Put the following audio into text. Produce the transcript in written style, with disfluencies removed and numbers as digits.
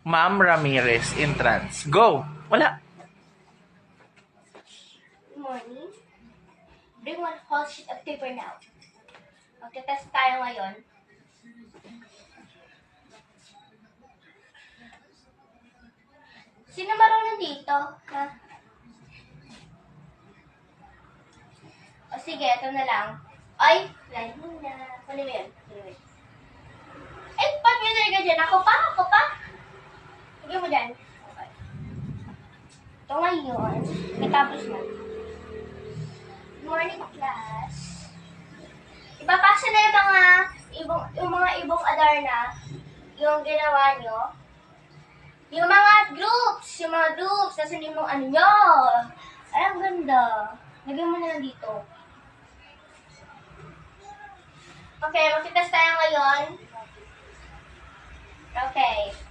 Ma'am Ramirez entrance. Go! Wala. Good morning. Bring one whole sheet of paper now. Magte-test tayo ngayon. Sino marunong dito? Ha? O sige, ito na lang. Ay, line mo na. Kunin mo yun. Eh, ba't may nariga dyan? Ako pa. Sige mo dyan. Okay. Ito ngayon, natapos na. Good morning, class. Ipapasa na yung mga ibong Adarna, yung ginawa nyo. Yung mga groups, nasa yung ano nyo. Ay, ang ganda. Lagyan mo na lang dito. Okay, magtitest tayo ngayon. Okay.